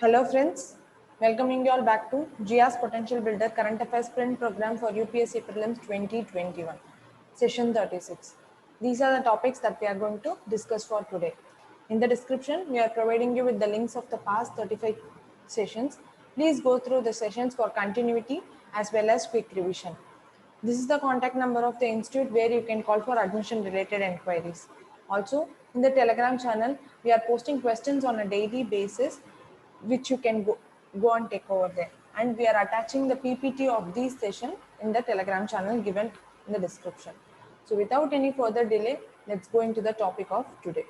Hello friends, welcoming you all back to GIA's Potential Builder Current Affairs Sprint Program for UPSC Prelims 2021, Session 36. These are the topics that we are going to discuss for today. In the description, we are providing you with the links of the past 35 sessions. Please go through the sessions for continuity as well as quick revision. This is the contact number of the institute where you can call for admission related enquiries. Also, in the Telegram channel, we are posting questions on a daily basis which you can go and take over there. And we are attaching the PPT of this session in the Telegram channel given in the description. So without any further delay, let's go into the topic of today.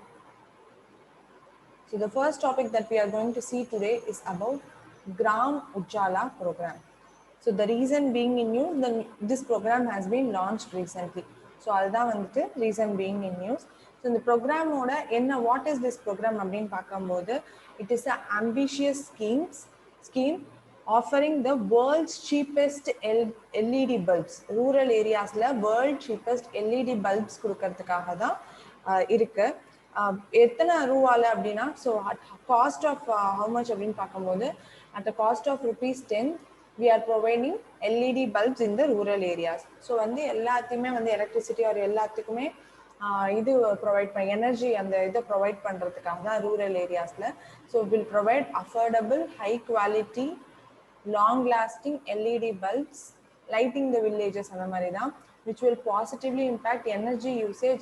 So the first topic that we are going to see today is about Gram Ujjala program. So the reason being in news, this program has been launched recently. So அதுதான் வந்துட்டு reason being in news. So இந்த ப்ரோக்ராமோட what is this program அப்படின்னு பார்க்கும்போது it is an ambitious scheme offering the world's cheapest LED bulbs. Rural areasல world cheapest LED bulbs கொடுக்கறதுக்காக தான் இருக்கு. எத்தனை ரூபால அப்படின்னா so cost of how much அப்படின்னு பார்க்கும்போது at the cost of ₹10 we are providing LED bulbs in the rural areas. So வந்து எல்லாத்தையுமே வந்து எலக்ட்ரிசிட்டி ஒரு எல்லாத்துக்குமே இது ப்ரொவைட் பண்ண எனர்ஜி அந்த இதை ப்ரொவைட் பண்ணுறதுக்காக தான் ரூரல் ஏரியாஸில். So will provide affordable high quality long lasting LED bulbs lighting the villages அந்த மாதிரி தான் which will positively impact energy usage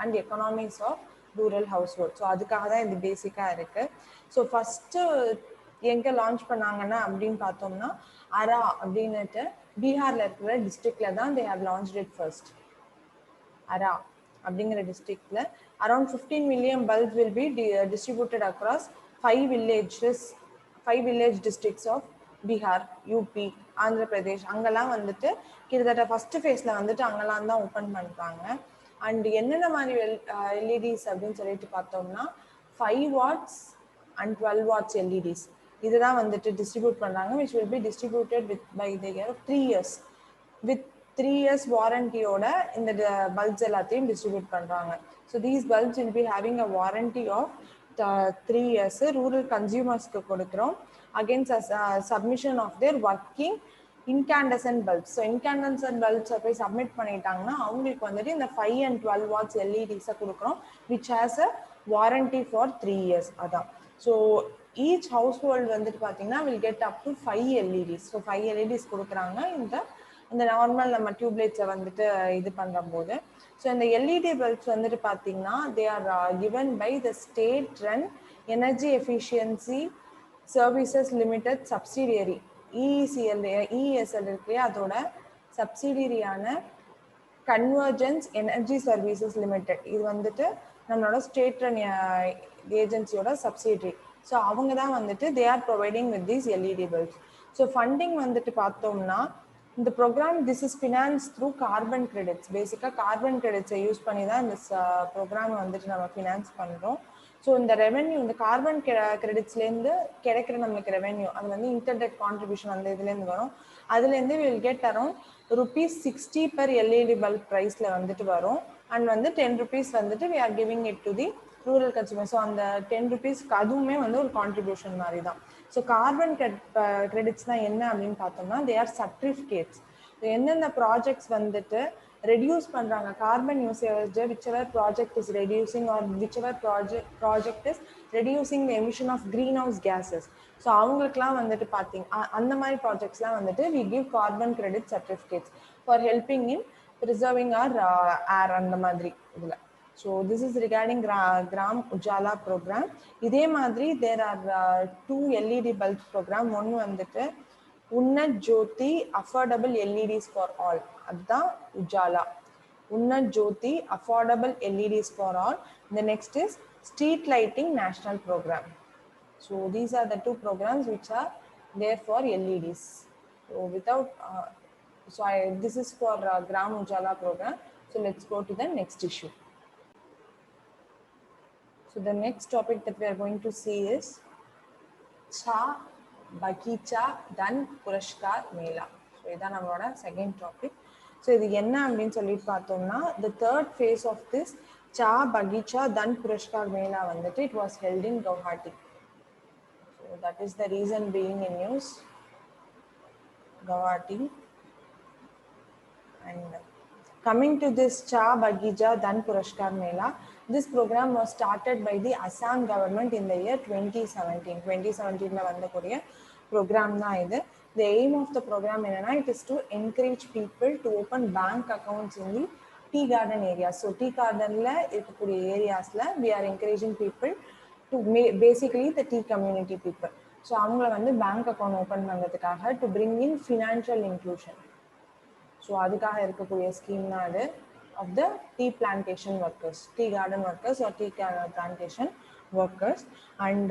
and economics of rural house hold. So அதுக்காக தான் இது பேசிக்காக இருக்குது. ஸோ ஃபஸ்ட்டு எங்கே லான்ச் பண்ணாங்கன்னா அப்படின்னு பார்த்தோம்னா அரா அப்படின்னுட்டு பீகாரில் இருக்கிற டிஸ்ட்ரிக்டில் தான் they have launched it first. Arrah அப்படிங்கிற டிஸ்ட்ரிக்டில் around 15 million bulbs will be distributed across 5 village districts of Bihar, UP, Andhra Pradesh அங்கெல்லாம் வந்துட்டு கிட்டத்தட்ட ஃபர்ஸ்ட் ஃபேஸில் வந்துட்டு அங்கெல்லாம் தான் ஓப்பன் பண்ணுறாங்க. அண்ட் என்னென்ன மாதிரி எல்இடிஸ் அப்படின்னு சொல்லிட்டு பார்த்தோம்னா 5 watts and 12 watts எல்இடிஸ் இதுதான் வந்துட்டு டிஸ்ட்ரிபியூட் பண்ணுறாங்க. which will be distributed by the year of 3 years with 3 years வாரண்டியோட இந்த பல்ப்ஸ் எல்லாத்தையும் டிஸ்ட்ரிபியூட் பண்ணுறாங்க. So these bulbs will be having a warranty of 3 years rural கன்சியூமர்ஸ்க்கு கொடுக்குறோம் against submission of their working incandescent bulbs. So incandescent பல்ப்ஸை போய் submit பண்ணிட்டாங்கன்னா அவங்களுக்கு வந்துட்டு இந்த 5 and 12 watts எல்இடிஸை கொடுக்குறோம் which has a warranty for 3 years. அதான். ஸோ ஈச் ஹவுஸ் ஹோல்டு வந்துட்டு பார்த்தீங்கன்னா will get up to 5 LEDs. So 5 LEDs கொடுக்குறாங்க இந்த நார்மல் நம்ம டியூப்லைட்ஸை வந்துட்டு இது பண்ணும்போது. ஸோ இந்த எல்இடி பல்ப்ஸ் வந்துட்டு பார்த்தீங்கன்னா they are given by the state run energy efficiency services limited subsidiary ESL இருக்கு அதோட சப்சிடியரியான கன்வர்ஜென்ஸ் எனர்ஜி சர்வீசஸ் லிமிடெட். இது வந்துட்டு நம்மளோட ஸ்டேட் ரன் ஏஜென்சியோட சப்சிடரி. ஸோ அவங்க தான் வந்துட்டு they are providing with these LED bulbs. So funding வந்துட்டு பார்த்தோம்னா இந்த program this is finance through carbon credits. பேசிக்காக கார்பன் கிரெடிட்ஸை யூஸ் பண்ணி தான் இந்த ப்ரோக்ராம் வந்துட்டு நம்ம ஃபினான்ஸ் பண்ணுறோம். ஸோ இந்த ரெவென்யூ இந்த கார்பன் கிரெடிட்ஸ்லேருந்து கிடைக்கிற நம்மளுக்கு ரெவென்யூ அது வந்து இன்டர்நெட் கான்ட்ரிபியூஷன் அந்த இதுலேருந்து வரும். அதுலேருந்து will get around ₹60 per LED bulb ப்ரைஸில் வந்துட்டு வரும். அண்ட் வந்து ₹10 வந்துட்டு we are giving it to the rural consumer. So அந்த ₹10 அதுவுமே வந்து ஒரு கான்ட்ரிபியூஷன் மாதிரி தான். ஸோ கார்பன் கிரெடிட்ஸ்னால் என்ன அப்படின்னு பார்த்தோம்னா தே ஆர் சர்டிஃபிகேட்ஸ். எந்தெந்த ப்ராஜெக்ட்ஸ் வந்துட்டு ரெடியூஸ் பண்ணுறாங்க carbon usage whichever project is reducing or whichever project is reducing the emission of green house gases. So அவங்களுக்குலாம் வந்துட்டு அந்த மாதிரி ப்ராஜெக்ட்ஸ்லாம் வந்துட்டு we give carbon credit certificates for helping in preserving our air அந்த மாதிரி இதில். So this is regarding Gram Ujala programme. இதே மாதிரி there are 2 LED bulb programme. ஒன்று வந்துட்டு Unnat Jyoti affordable LEDs for all, அதுதான் Ujala. Unnat Jyoti affordable LEDs for all. The next is street lighting national program. So these are the 2 programs which are there for LEDs. So without this is for Gram Ujala program. So let's go to the next issue. So the next topic that we are going to see is Cha Bagicha Dhan Puraskar Mela. So இதான் நம்மளோட second topic. So இது என்ன அப்படின்னு சொல்லிட்டு பார்த்தோம்னா the third phase of this Cha Bagicha Dhan Puraskar Mela வந்துட்டு it was held in Guwahati. So that is the reason being in news. Guwahati. And coming to this Cha Bagija Dhan Puraskar Mela, this program was started by the Assam government in the year 2017. 2017 la vanda kuriya program na idu. The aim of the program it is to encourage people to open bank accounts in the tea garden areas. So tea garden la irukkudiya areas la we are encouraging people to basically the tea community people. So avanga vandu bank account open பண்றதுக்காக to bring in financial inclusion. So அதுக்காக இருக்கக்கூடிய scheme தான் அது of the tea plantation workers, tea garden workers or tea plantation workers. And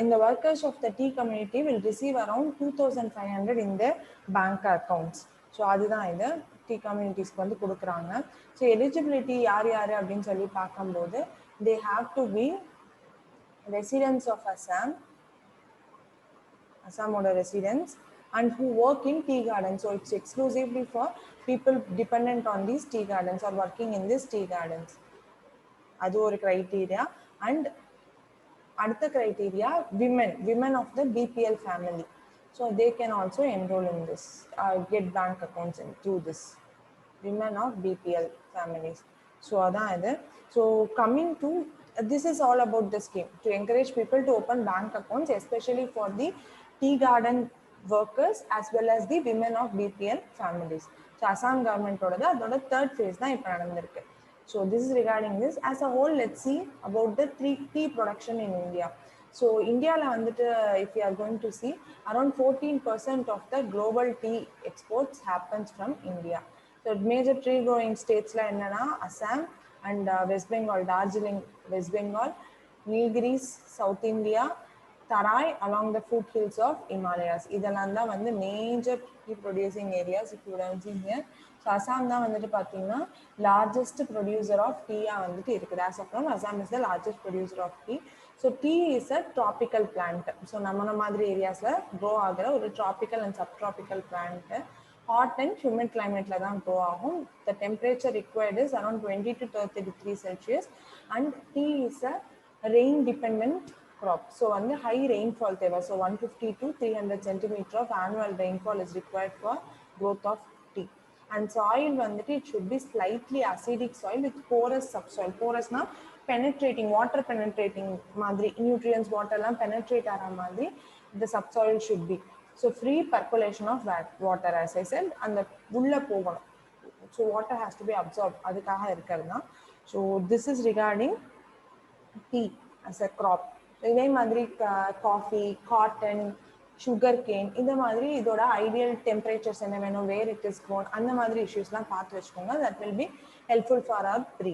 in the workers of the tea community will receive around 2,500 in their bank accounts. So அதுதான் இது tea communitiesக்கு வந்து கொடுக்குறாங்க. So eligibility யார் யார் அப்படின்னு சொல்லி பார்க்கும்போது they have to be residents of Assam oda residents, and who work in tea gardens. So it's exclusively for people dependent on these tea gardens or working in these tea gardens. Adu or criteria. And another criteria, women of the BPL family. So they can also enroll in this, get bank accounts through this. Women of BPL families. So adha. So coming to this is all about the scheme to encourage people to open bank accounts, especially for the tea garden workers as well as the women of BPL families. So Assam government oda third phase da ipo nadandirukku. So this is regarding this. As a whole, let's see about the tea production in India. So India la vandittu, if we are going to see, around 14% of the global tea exports happens from India. So major tree growing states la enna Assam and West Bengal, Darjeeling, West Bengal, Nilgiris, South India, Tarai along the foothills of Himalayas. இதெல்லாம் தான் வந்து major tea producing areas if you would see here. So Assam தான் வந்துட்டு பார்த்தீங்கன்னா largest producer of tea வந்துட்டு இருக்குது. As of now, Assam is the largest producer of tea. So tea is a tropical plant. So நம்ம மாதிரி ஏரியாஸ்ல grow ஆகிற ஒரு tropical and subtropical plant. Hot and humid climate la dhaan grow agum. The temperature required is around 20 to 30 degrees Celsius, and tea is a rain dependent crop. So on the high rainfall theva, so 150 to 300 centimeter of annual rainfall is required for growth of tea. And soil vandittu it should be slightly acidic soil with porous subsoil. Porous na penetrating, water penetrating madri, nutrients water la penetrate ara madri the subsoil should be. So free percolation of water, as I said, and the ulla poganum. So water has to be absorbed. Adukkaga irukradha. So this is regarding tea as a crop. இதே மாதிரி coffee, cotton, sugar cane, இந்த மாதிரி இதோட ideal temperatures என்ன வேணும், where it is grown, அந்த மாதிரி issuesலாம் பார்த்து வச்சுக்கோங்க. That will be helpful for our pre.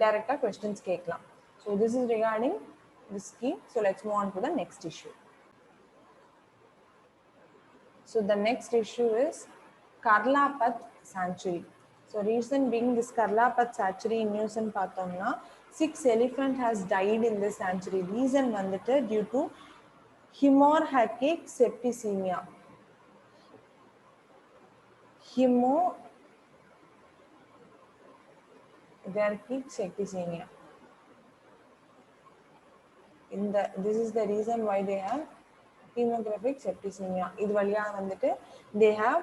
Direct questions கேட்கலாம். So this is regarding this scheme. So let's move on to the next issue. So the next issue is Karlapat Sanctuary. So reason being this Karlapat Sanctuary in news and பார்த்தோம்னா 6 elephant has died in this sanctuary. Reason வந்துட்டு due to hemorrhagic septicemia. Hemorrhagic septicemia. This is the reason why they have hemorrhagic septicemia. இது வழியா வந்துட்டு they have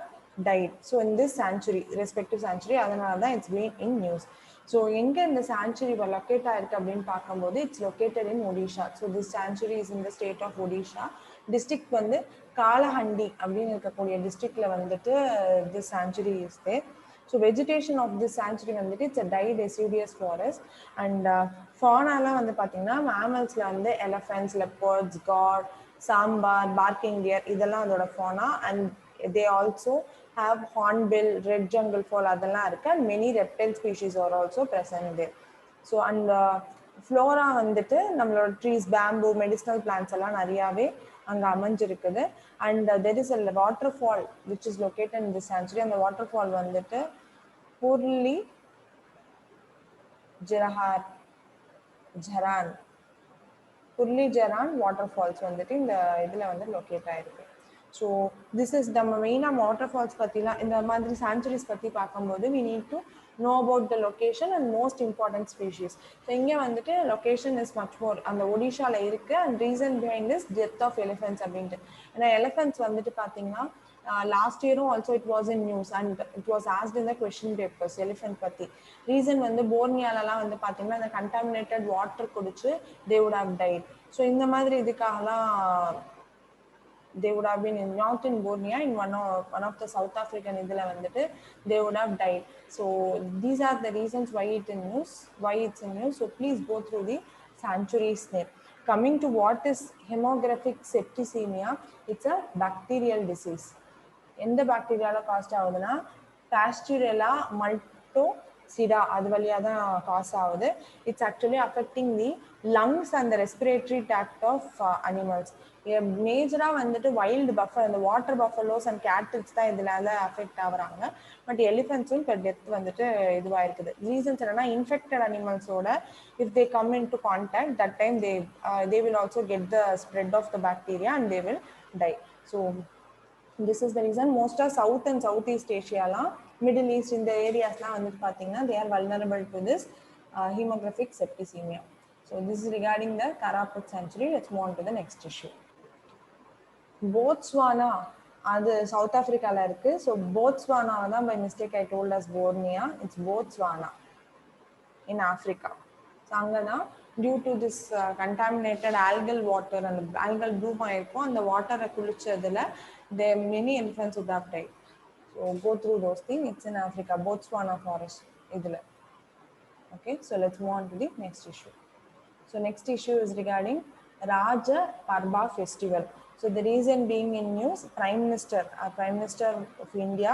died. So in this sanctuary, respective sanctuary, அதனால தான் it's been in news. So எங்க இந்த sanctuary locate ஆயிருக்கு அப்படின்னு பார்க்கும்போது it's located in Odisha. So this sanctuary is in the state of Odisha. District வந்து Kalahandi அப்படின்னு இருக்கக்கூடிய districtல வந்துட்டு this sanctuary is there. So vegetation of this sanctuary வந்துட்டு it's a died deciduous forest, and fauna la வந்து பாத்தீங்கன்னா mammals la வந்து elephants, leopards, gaur, sambar, barking deer இதெல்லாம் அதோட fauna, and they also have hornbill, red jungle fowl அதெல்லாம் இருக்கு, and many reptile species are also present there. So and flora வந்துட்டு நம்மளோட trees, bamboo, medicinal plants எல்லாம் நிறையவே அங்க அமைஞ்சிருக்குது. And there is a waterfall which is located in the sanctuary, and the waterfall வந்துட்டு Purli Jaran waterfalls வந்துட்டு இந்த இதுல வந்து லொகேட் ஆயிருக்கு. So this is the main waterfalls பத்திலாம் இந்த மாதிரி sanctuaries பத்தி பார்க்கும்போது we need to know about the location and most important species. So இங்கே வந்துட்டு location is much more அந்த ஒடிஷால இருக்கு and reason behind this death of elephants அப்படின்ட்டு. ஏன்னா elephants வந்துட்டு பார்த்தீங்கன்னா last year also it was in news and it was asked in the question papers elephant பத்தி. Reason வந்து போர்னியாலலாம் வந்து பார்த்தீங்கன்னா அந்த contaminated water குடிச்சு they would have died. So இந்த மாதிரி இதுக்காகலாம் they would have been in not in Borneo in one of the South African idhula vandittu they would have died. So these are the reasons why it's in news. So please go through the sanctuary's name. Coming to what is hemographic septicemia, it's a bacterial disease. எந்த பாக்டீரியால cost ஆகுதுன்னா Pasteurella மல்டோசிடா அது வழியா தான் cause ஆகுது. It's actually affecting the lungs and the respiratory tract of animals. மேஜராக வந்துட்டு wild buffer இந்த water buffaloes and cattles தான் இதனால அஃபெக்ட் ஆகுறாங்க. பட் எலிஃபென்ட்ஸும் இப்போ டெத் வந்துட்டு இதுவாக இருக்குது. ரீசன்ஸ் என்னன்னா இன்ஃபெக்டட் அனிமல்ஸோட if they come in to contact that time they will also get the spread of the bacteria and they will die. So this is the reason most of South and Southeast Asia la Middle East in the areas la vandu pathina they are vulnerable to this hemographic septicemia. So this is regarding the Karaput sanctuary. Let's move on to the next issue. Botswana அது South Africa la இருக்கு. So Botswana தான் by mistake I told us Borneo. It's Botswana in Africa. So அங்கனா due to this contaminated algal water and algal bloom ஆயிருக்கும் அந்த வாட்டரை குளிச்சதுல there many elephants would have died. So go through those things. It's in Africa, Botswana forest idhula. Okay, so let's move on to the next issue. So next issue is regarding Raja Parba festival. So the reason being in news, Prime Minister of India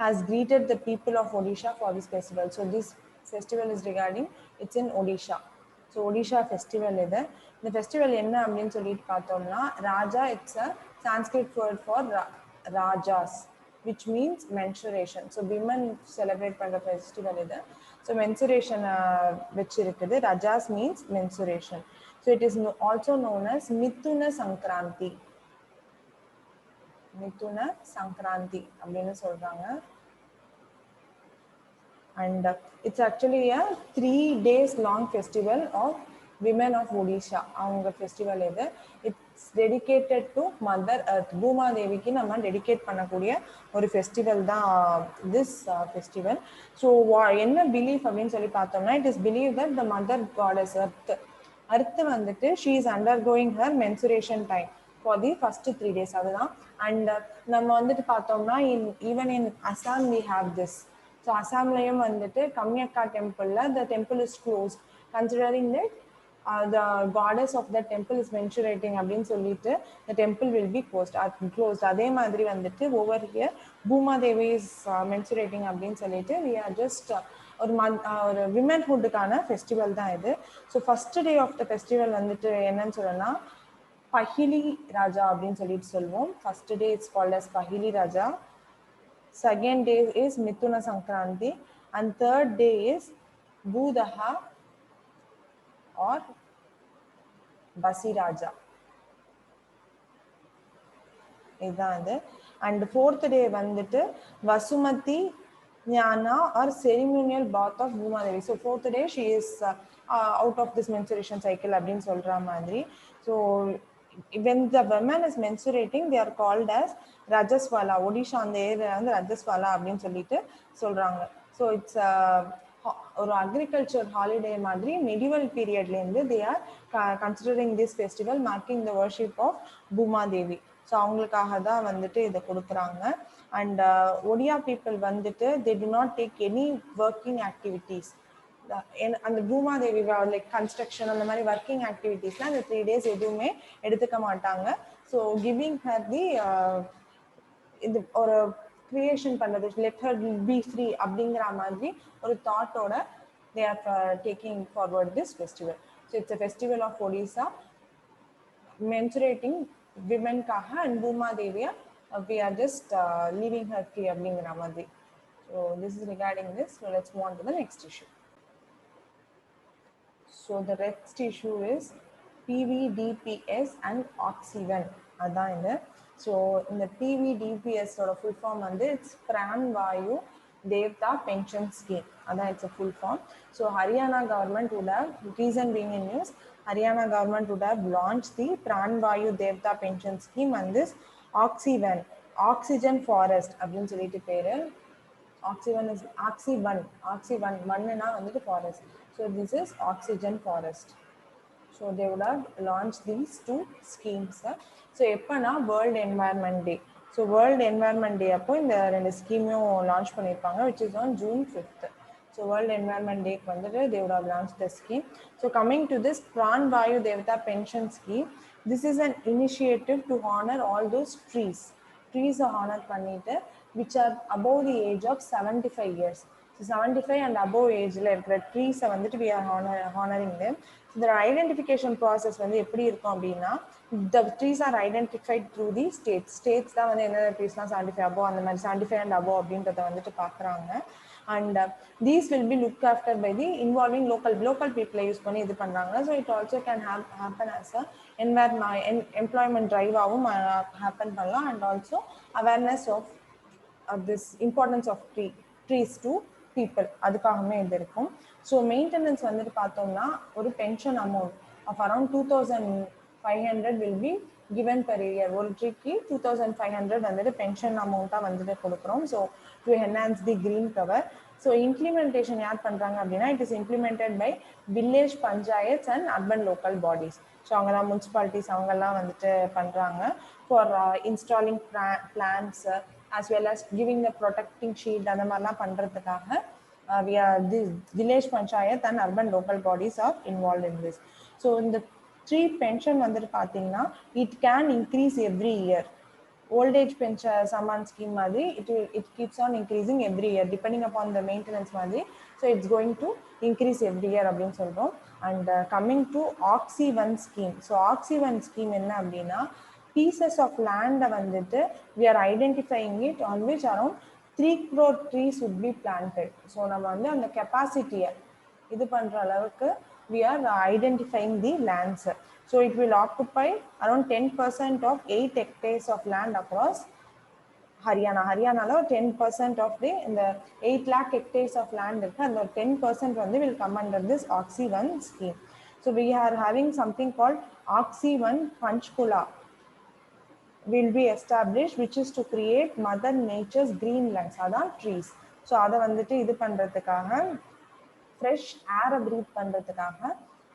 has greeted the people of Odisha for this festival. So this festival is regarding, it's in Odisha. So Odisha festival இது. இந்த festival என்ன அப்படின்னு சொல்லிட்டு பார்த்தோம்னா Raja it's a Sanskrit word for rajas, which means menstruation. So women celebrate பண்ற festival இது. So menstruation which இருக்குது. Rajas means menstruation. So it is also known as Mithuna Sankranti. Mithuna Sankranti அப்படின்னு சொல்றாங்க. And it's actually a 3 days long festival of women of Odisha. அவங்க festival இது. It's dedicated to Mother Earth. பூமா தேவிக்கு நம்ம dedicate பண்ணக்கூடிய ஒரு festival தான் this festival. So என்ன பிலீஃப் அப்படின்னு சொல்லி பார்த்தோம்னா it is believed that the mother goddess Earth வந்துட்டு she is undergoing her menstruation time for the first 3 days அதுதான். And நம்ம வந்துட்டு பார்த்தோம்னா even in Assam we have this. So Assamlayum வந்துட்டு Kamyakka temple the temple is closed considering that the goddess of the temple is menstruating அப்படின்னு சொல்லிட்டு the temple will be closed. அதே மாதிரி வந்துட்டு over here Bhuma Devi is menstruating அப்படின்னு சொல்லிட்டு we are just ஒரு விமென்ஹுட்டுக்கான festival தான் இது. So first day of the festival வந்துட்டு என்னன்னு சொல்லணும்னா பஹிலி ராஜா அப்படின்னு சொல்லிட்டு சொல்லுவோம். First day it's called as Pahili Raja. Second day is Mithuna Sankranti and third day is Budaha or Basi Raja. இதான். And fourth day வந்துட்டு Vasumati Jnana or ceremonial bath of Bhuma Devi. So fourth day she is out of this menstruation cycle அப்படின்னு சொல்ற மாதிரி. So when the woman is menstruating they are called as Rajaswala. Odisha அந்த area வந்து Rajaswala அப்படின்னு சொல்லிட்டு சொல்றாங்க. So it's ஒரு agriculture holiday மாதிரி மெடிவல் பீரியட்ல இருந்து they are considering this festival marking the worship of Bhuma Devi. So அவங்களுக்காக தான் வந்துட்டு இதை கொடுக்குறாங்க. அண்ட் ஒடியா பீப்புள் வந்துட்டு they do not take any working activities. அந்த பூமா தேவி லைக் கன்ஸ்ட்ரக்ஷன் அந்த மாதிரி ஒர்க்கிங் ஆக்டிவிட்டீஸ்லாம் அந்த 3 days எதுவுமே எடுத்துக்க மாட்டாங்க. ஸோ கிவிங் ஹர் தி இது ஒரு கிரியேஷன் பண்ணுறது லெட் ஹர் பி ஃப்ரீ அப்படிங்கிற மாதிரி ஒரு தாட்டோட they are taking forward this festival. So it's a festival of Odisha menstruating women kaha and Bhuma Devi we are just leaving her free அப்படிங்கிற மாதிரி. So this is regarding this. So let's move on to the next issue. So the next issue is PVDPS and oxygen. அதான் இது. So இந்த PVDPS ஓட full form வந்து it's Pran Vayu Devta Pension Scheme. It's a full form. So Haryana government would have, reason being in news, Haryana government would have launched the Pran Vayu Devta Pension Scheme and this Oxyvan, Oxygen Forest, அப்படின்னு சொல்லிட்டு பேரு. Oxyvan is Oxyvan, மண்ணுனா வந்துட்டு forest. So this is Oxygen Forest. So they would have launched these two schemes. So எப்பனா World Environment Day. So World Environment Day அப்போ இந்த ரெண்டு ஸ்கீமையும் launch பண்ணியிருப்பாங்க, which is on June 5th. So World Environment Day வந்துட்டு they would have launched the scheme. So coming to this Pran Vayu Devta Pension Scheme, this is an initiative to honor all those trees. Trees are honored பண்ணிட்டு which are above the age of 75 years. So 75 and above ageல இருக்கிற trees வந்துட்டு we are honoring them. So the identification process வந்து எப்படி இருக்கும் அப்படின்னா, the trees are identified through the states தான் வந்து என்ன treesலாம் 75 above அந்த மாதிரி 75 and above அப்படின்றத வந்துட்டு பார்க்குறாங்க. And these will be looked after by the involving local people use பண்ணி இது பண்றாங்க. So it also can happen as a employment drive ஆவும் happen பண்ணலாம், and also awareness of this importance of trees to people, அதுக்காகவே இது இருக்கும். So maintenance வந்துட்டு பார்த்தோம்னா ஒரு pension amount of around 2500 will be given per year. ஒரு ட்ரீக்கு 2500 வந்துட்டு பென்ஷன் அமௌண்ட்டாக வந்துட்டு கொடுக்குறோம். So to enhance the green cover. So implementation யார் பண்ணுறாங்க அப்படின்னா, it is implemented by village panchayats and urban local bodies. So அவங்கெல்லாம் முனிசிபாலிட்டிஸ் அவங்கெல்லாம் வந்துட்டு பண்ணுறாங்க for installing plans as well as giving the protecting sheet அந்த மாதிரிலாம் பண்ணுறதுக்காக we are the village panchayat and urban local bodies are involved in this. So in the tree pension வந்துட்டு பார்த்தீங்கன்னா it can increase every year. Old age pension saman scheme மாதிரி it keeps on increasing every year depending upon the maintenance மாதிரி. So it's going to increase every year அப்படின்னு சொல்றோம். And coming to Oxyvan scheme. So Oxyvan scheme என்ன அப்படின்னா, pieces of land வந்துட்டு we are identifying it on which around 3 crore trees would be planted. So நம்ம வந்து அந்த கெப்பாசிட்டியை இது பண்ற அளவுக்கு we are identifying the lands. So it will occupy around 10% of 8 hectares of land across Haryana. Haryanaல 10% of the in the 8 lakh hectares of land இருக்கு, அந்த 10% வந்து will come under this Oxyvan scheme. So we are having something called Oxyvan Panchkula will be established, which is to create mother nature's green lands, அதான் trees. So அதை வந்துட்டு இது பண்ணுறதுக்காக fresh air breathe பண்ணுறதுக்காக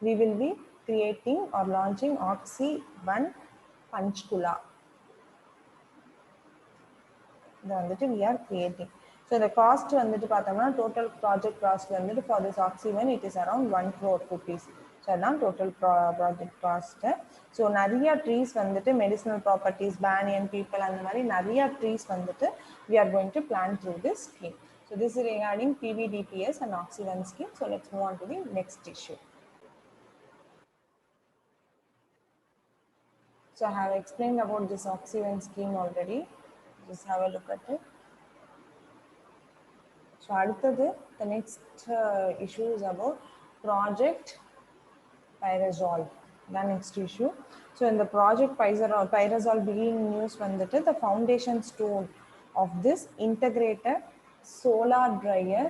we will be creating or launching Oxyvan Panchkula. இதை வந்துட்டு we are creating. So the cost வந்துட்டு பார்த்தோம்னா total project cost வந்துட்டு for this Oxyvan it is around 1 crore rupees. So அதான் total project cost. So நிறைய trees வந்துட்டு medicinal properties, banyan, people அந்த மாதிரி நிறைய trees வந்துட்டு we are going to plant through this scheme. So this is regarding PVDPS and Oxyvan scheme. So let's move on to the next issue. So I have explained about this Oxyvan scheme already. Just have a look at it. So அடுத்தது the next issue is about project Pyrazole. The next issue. So in the project Pyrazole being news வந்துட்டு the foundation stone of this integrated solar dryer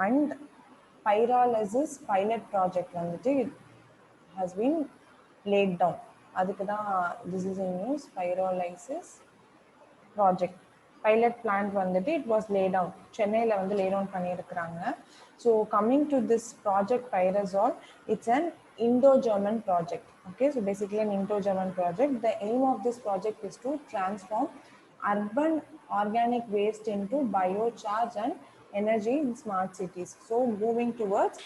and pyrolysis pilot project வந்துட்டு has been laid down. அதுக்கு தான் this is in news. Pyrolysis project pilot plant வந்துட்டு it was laid down. சென்னையில் வந்து lay down பண்ணியிருக்கிறாங்க. So coming to this project Pyrazole, it's an Indo-German project. Okay, so basically an Indo-German project. The aim of this project is to transform urban organic waste into biocharge and energy in smart cities. So moving towards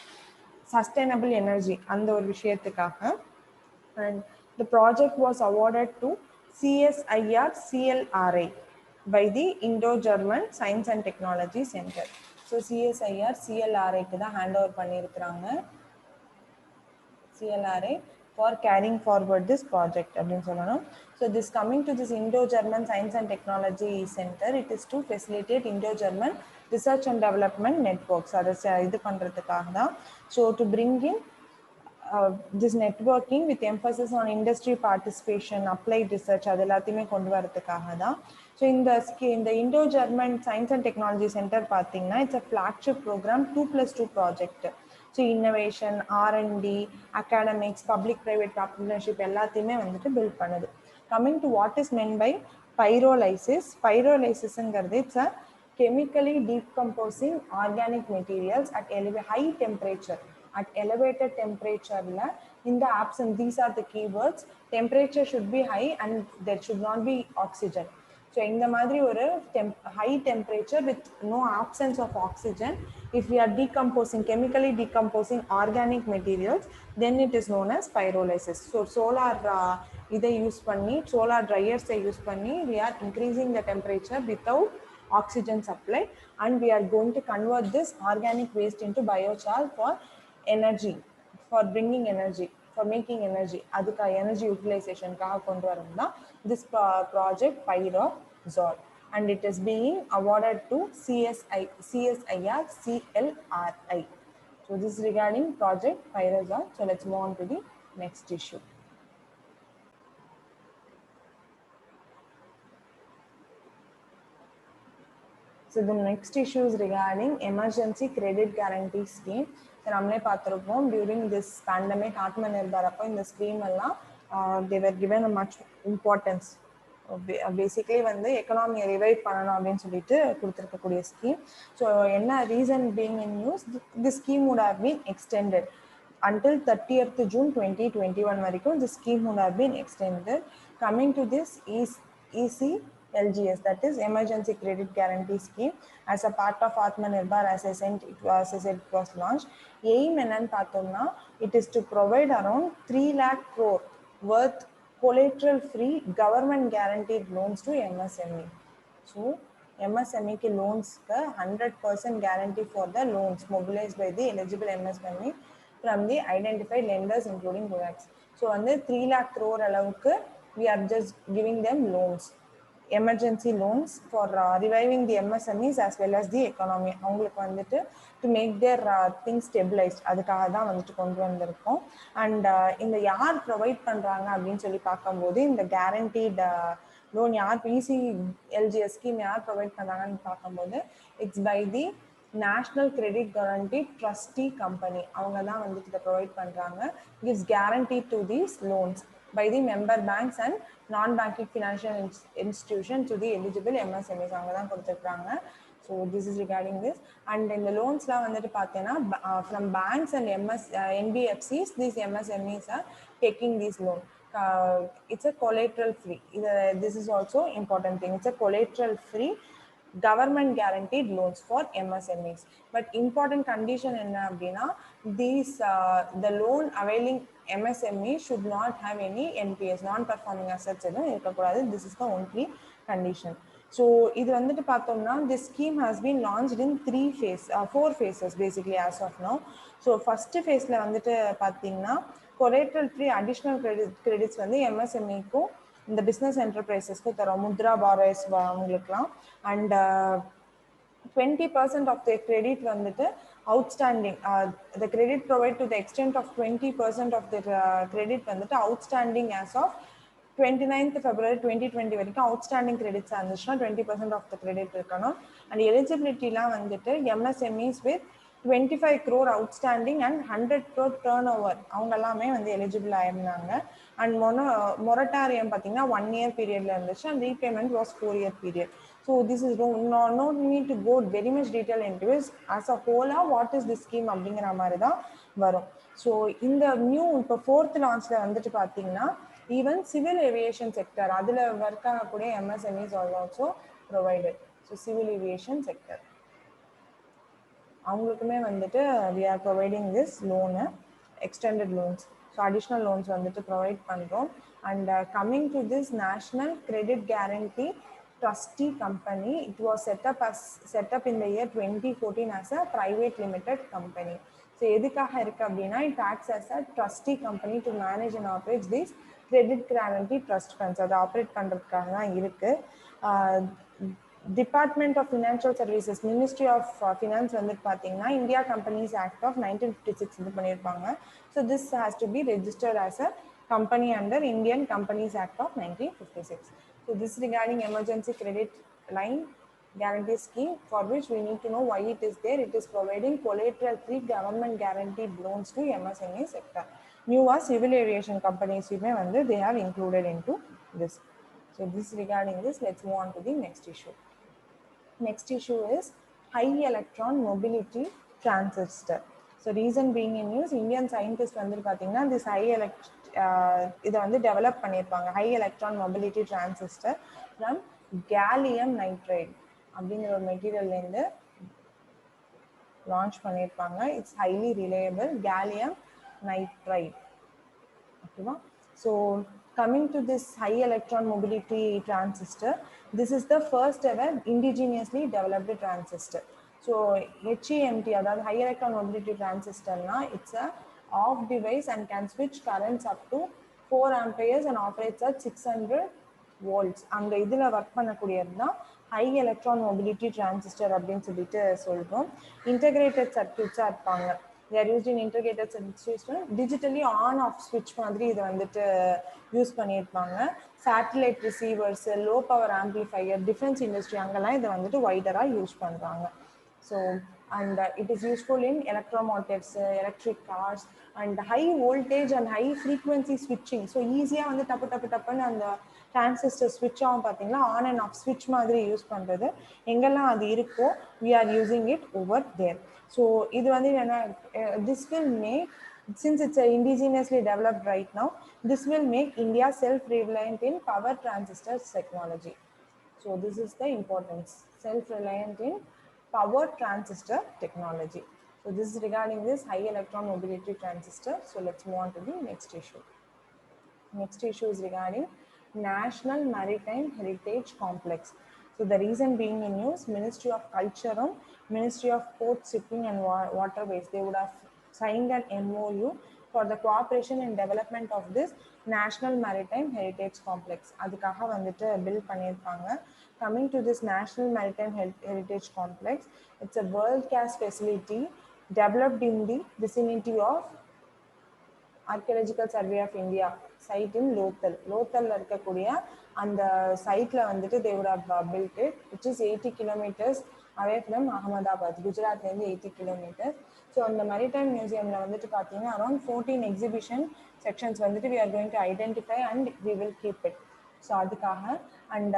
sustainable energy அந்த ஒரு விஷயத்துக்காக. And the project was awarded to CSIR CLRI by the Indo-German Science and Technology Center. So CSIR CLRI க்கு தான் hand over பண்ணியிருக்கிறாங்க. CLRI for carrying forward this project அப்படின்னு சொல்லணும். So this coming to this Indo-German Science and Technology Center, it is to facilitate Indo-German research and development networks. அதை இது பண்ணுறதுக்காக தான். So to bring in this networking with emphasis on industry participation, applied research, அது எல்லாத்தையுமே கொண்டு வரதுக்காக தான். ஸோ இந்த Indo German science and technology centre பார்த்தீங்கன்னா it's a flagship programme 2+2 project. So innovation, R and D, academics, public private partnership எல்லாத்தையுமே வந்துட்டு பில்ட் பண்ணுது. Coming to what is meant by pyrolysis. பைரோலைசிஸ்ங்கிறது it's a chemically decomposing organic materials at high temperature. At elevated temperature, in the absence, these are the keywords. Temperature should be high and there should not be oxygen. So in the madri or high temperature with no absence of oxygen, if we are decomposing, chemically decomposing organic materials, then it is known as pyrolysis. So solar இதை use பண்ணி, solar dryers use பண்ணி, we are increasing the temperature without oxygen supply, and we are going to convert this organic waste into biochar for energy, for bringing energy, for making energy. Adukka energy utilization kaga kondu varumna this project Pyrozol, and it is being awarded to CSIR CLRI. So this is regarding project Pyrozol. So let's move on to the next issue. So the next issue is regarding emergency credit guarantee scheme. So namle paathirupom during this pandemic Atmanirbhar appo in the scheme alla they were given a much importance. Basically வந்து economy revive பண்ணனும் அப்படினு சொல்லிட்டு கொடுத்திருக்க கூடிய scheme. So என்ன reason being in news, this scheme would have been extended until 30th June 2021 வரைக்கும் the scheme would have been extended. Coming to this ECLGS, that is Emergency Credit Guarantee Scheme, as a part of Atmanirbhar, as I said it was launched. Aim என்னன்னு பார்த்தோம்னா, it is to provide around 3 lakh crore worth collateral free government guaranteed loans to MSME. So MSME ki loans ka 100% guarantee for the loans mobilized by the eligible MSME from the identified lenders including GOAX. So under 3 lakh crore alavukku we are just giving them loans, emergency loans for reviving the MSMEs as well as the economy. அவங்களுக்கு வந்துட்டு to make their things stabilized, அதுக்காக தான் வந்துட்டு கொண்டு வந்திருக்கோம். And இந்த யார் provide பண்ணுறாங்க அப்படின்னு சொல்லி பார்க்கும்போது இந்த கேரண்டீட் லோன் யார் ECLGS ஸ்கீம் யார் ப்ரொவைட் பண்ணுறாங்கன்னு பார்க்கும்போது it's by the national credit guarantee trustee company. அவங்க தான் வந்துட்டு இதை ப்ரொவைட் பண்ணுறாங்க. Gives guarantee to these loans by the member banks and non-banking financial institution to the eligible MSMEs. அவங்க தான் கொடுத்துருக்காங்க. So this is regarding this. And in the loans la vandu pathena from banks and NBFCs, these MSMEs are taking these loan. It's a collateral free. This is also important thing. It's a collateral free government guaranteed loans for MSMEs. But important condition enna appadina, these the loan availing MSME should not have any NPAs, non-performing assets edum irukakudadu. This is the only condition. So இது வந்துட்டு பார்த்தோம்னா this scheme has been launched in 4 phases basically as of now. So first phaseல வந்துட்டு பார்த்தீங்கன்னா collateral free additional credits வந்து MSME-க்கும் இந்த business என்டர்பிரைசஸ்க்கு தரோம். Mudra borrowers அவங்களுக்குலாம். And 20% of their credit வந்துட்டு outstanding, the credit provided to the extent of 20% of their credit வந்துட்டு outstanding as of 29th February 2020 வரைக்கும் outstanding credits இருந்துச்சுன்னா 20% of the credit இருக்கணும். And எலிஜிபிலிட்டிலாம் வந்துட்டு MSMEs with 25 crore outstanding and 100 crore turnover அவங்க எல்லாமே வந்து eligible ஆயிருந்தாங்க. And மொரட்டாரியம் பார்த்தீங்கன்னா 1 year பீரியட்ல இருந்துச்சு. And repayment was 4 year period. So this is no need to go very much detail into it. As a whole, what is this scheme அப்படிங்கிற மாதிரி தான் வரும். ஸோ இந்த நியூ இப்போ 4th launchல வந்துட்டு பார்த்தீங்கன்னா ஈவன் சிவில் ஏவியேஷன் செக்டர் அதில் work ஆகக்கூடிய MSMEs are also provided. So civil aviation sector அவங்களுக்குமே வந்துட்டு we are providing this loan, extended loans. So additional loans வந்துட்டு ப்ரொவைட் பண்ணுறோம். And coming to this national credit guarantee trustee company, it was set up in the year 2014 as a private limited company. So எதுக்காக இருக்கு அப்படின்னா it acts as a trustee company to manage and operate these credit guarantee trust funds. அதை operate பண்ணுறதுக்காக தான் இருக்கு. Department of Financial Services, Ministry of Finance வந்து பார்த்தீங்கன்னா India Companies Act of 1956 இது பண்ணியிருப்பாங்க. So this has to be registered as a company under Indian Companies Act of 1956. So this regarding emergency credit line guarantee scheme, for which we need to know why it is there. It is providing collateral-free government guaranteed loans to MSME sector. New civil aviation companies they have included into this. So this regarding this, let's move on to the next issue. Next issue is high electron mobility transistor. So reason being in news, Indian scientists வந்து பார்த்தீங்கன்னா this இதை வந்து develop பண்ணியிருப்பாங்க high electron mobility transistor from gallium nitride அப்படிங்கிற ஒரு மெட்டீரியல்லேருந்து launch பண்ணியிருப்பாங்க. It's highly reliable gallium nitride. ஓகேவா? So coming to this high electron mobility transistor, this is the first ever indigenously developed transistor. So HEMT, that high electron mobility transistor, it's a off device and can switch currents up to 4 amperes and operates at 600 volts. அந்த இதில் work பண்ணக்கூடியது தான் high electron mobility transistor அப்படின்னு சொல்லிட்டு சொல்கிறோம். Integrated சர்க்யூட்ஸாக இருப்பாங்க. They are used in integrated system. Digitally on off switch மாதிரி இதை வந்துட்டு யூஸ் பண்ணியிருப்பாங்க. Satellite receiver's, low power amplifier, defence industry அங்கெல்லாம் இதை வந்துட்டு வைடராக யூஸ் பண்ணுறாங்க. So and it is useful in electromotives, electric cars, and high voltage and high frequency switching. So easy-ஆ வந்து டப்பு டப்பு டப்புன்னு அந்த டிரான்சிஸ்டர் ஸ்விட்ச் ஆகும் பார்த்தீங்களா, ஆன் அண்ட் ஆஃப் ஸ்விட்ச் மாதிரி யூஸ் பண்ணுறது. எங்கெல்லாம் அது இருக்கோ we are using it over there. So இது வந்து என்ன, this will make, since it's indigenously developed right now, this will make India self-reliant in power transistor technology. So this is the importance, self-reliant in power transistor technology. So this is regarding this high electron mobility transistor. So let's move on to the next issue. Next issue is regarding National Maritime Heritage Complex. So the reason being in news, Ministry of Culture and Ministry of Port, Shipping and Waterways, they would have signed an MOU for the cooperation and development of this National Maritime Heritage Complex. அதுக்காக வந்துட்டு build பண்ணியிருப்பாங்க. Coming to this National Maritime Heritage Complex, it's a world-class facility developed in the vicinity of Archaeological Survey of India site in Lothal. Lothalல இருக்கக்கூடிய அந்த சைட்ல வந்துட்டு they would have built it, which is 80 kilometers away from Ahmedabad, குஜராத்லேருந்து 80 kilometers. So அந்த Maritime Museumல வந்துட்டு பார்த்தீங்கன்னா around 14 exhibition sections வந்துட்டு we are going to identify and we will keep it. So அதுக்காக and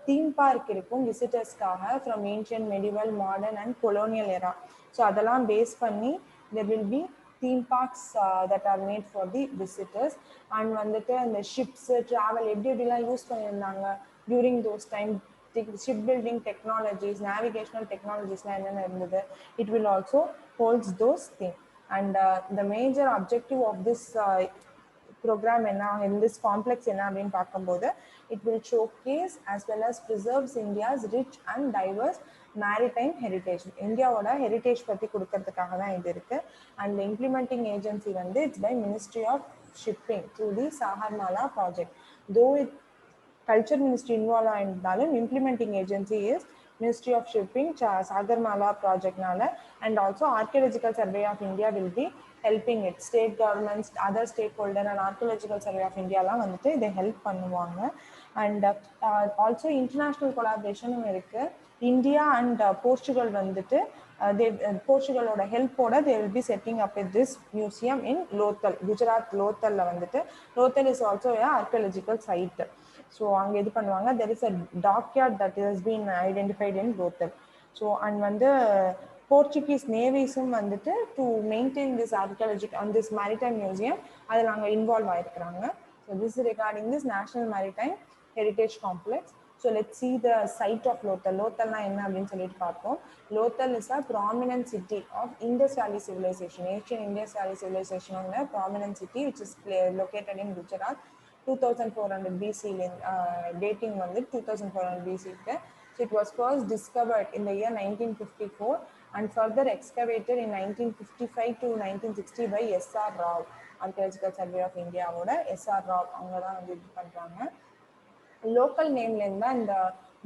theme park இருக்கும் விசிட்டர்ஸ்க்காக from ancient, medieval, modern and colonial era. So அதெல்லாம் base பண்ணி there will be theme parks that are made for the visitors. And வந்துட்டு அந்த ships travel எப்படி எப்படிலாம் use பண்ணியிருந்தாங்க during those time, ship building technologies, navigational technologiesலாம் என்னென்ன இருந்தது, it will also holds those things. And the major objective of this program in this complex enna appdin paakumbodhu, it will showcase as well as preserves India's rich and diverse maritime heritage. India oda heritage பத்தி கொடுக்கிறதுக்காக தான் இது இருக்கு. And the implementing agency வந்து it's by Ministry of Shipping through the Sagarmala project. Though it culture ministry involved ஆயிருந்தாலும் implementing agency is Ministry of Shipping, Sagarmala project nala, and also Archaeological Survey of India will be helping it. State governments, other stakeholder and Archaeological Survey of India la vandu they help பண்ணுவாங்க. And also international collaboration இருக்கு. India and Portugal வந்துட்டு போர்ச்சுகலோட ஹெல்ப்போட they will be setting up this museum in Lothal, Gujarat Lothalல வந்துட்டு. Lothal is also a archaeological site. So அங்க இது பண்ணுவாங்க. There is a dockyard that has been identified in Lothal. So and வந்து Portuguese naviesum வந்துட்டு to maintain this archaeological on this maritime museum அதில் அங்கே involve ஆயிருக்கிறாங்க. So this is regarding this National Maritime Heritage Complex. So let's see the site of Lothal. Lothal na enna appdin solittu paapom. Lothal is a prominent city of Indus Valley civilization, ancient Indus Valley civilization on a prominent city which is located in Gujarat. 2400 BC dating வந்து 2400 BC. So it was first discovered in the year 1954 and further excavated in 1955 to 1960 by S.R. Rao, Archaeological Survey of India ஓட S.R. Rao அவங்க தான் வந்து இது பண்றாங்க. Local நேம்ல இருந்தா இந்த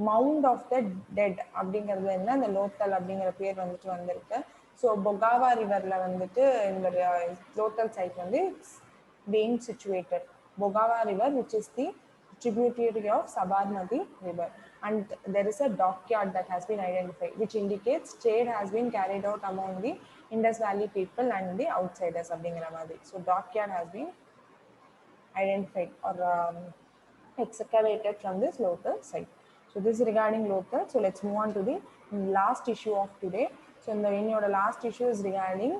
மவுண்ட் ஆஃப் த டெட் அப்படிங்கிறது என்ன, இந்த லோத்தல் அப்படிங்கிற பேர் வந்துட்டு வந்திருக்கு. ஸோ பொகாவா ரிவர்ல வந்துட்டு இந்த லோத்தல் சைட் வந்து being situated. Bogawa River, which is the tributary of Sabarmati River, and there is a dockyard that has been identified, which indicates trade has been carried out among the Indus Valley people and the outsiders. So dockyard has been identified or excavated from this local site. So this is regarding local. So let's move on to the last issue of today. So in the last issue is regarding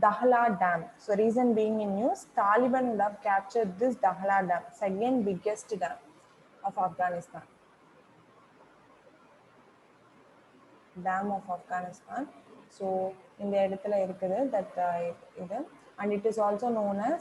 Dahla Dam. So reason being in news, Taliban would have captured this Dahla Dam, second biggest dam of Afghanistan. Dam of Afghanistan. So in the இடத்துல இருக்குது that இது, and it is also known as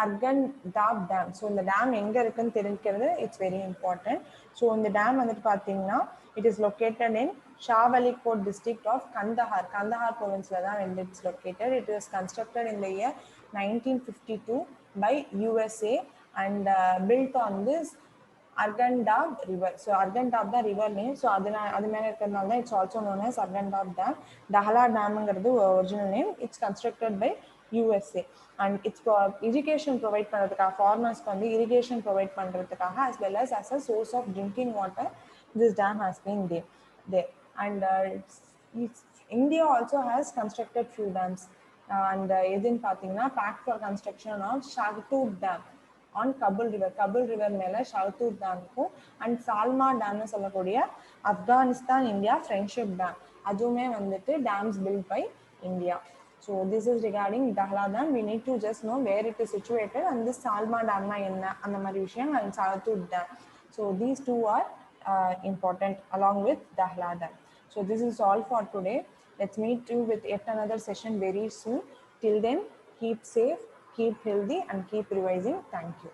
Arghandab Dam. So இந்த dam எங்க இருக்குன்னு தெரிஞ்சுக்கிறது it's very important. So இந்த dam வந்துட்டு பார்த்தீங்கன்னா it is located in Shawalikot district of Kandahar. Kandahar province la dhaan it's located. It was constructed in the year 1952 by USA and built on this Arghandab River. So Arghandab the river name. So அது மேல இருக்கிறதுனால தான் it's also known as Arghandab Dam. Dahla Damங்கிறது original name. It's constructed by USA and it's for irrigation provide பண்றதுக்காக farmers வந்து irrigation provide பண்றதுக்காக as well as a source of drinking water. This dam has been there. And India also has constructed few dams and எதுன்னு பார்த்தீங்கன்னா packed for construction of Shahtoot Dam on Kabul River மேல ஷாவ்தூர் டேமுக்கும் and சால்மா டேம்னு சொல்லக்கூடிய Afghanistan India friendship dam அதுவுமே வந்துட்டு dams built by India. So this is regarding Dahla dam. We need to just know where it is situated and this Salma டேம்னா என்ன அந்த மாதிரி விஷயம் and Shahtoot dam. So these two are important along with Dahla Dam. So this is all for today. Let's meet you with yet another session very soon. Till then, keep safe, keep healthy and keep revising. Thank you.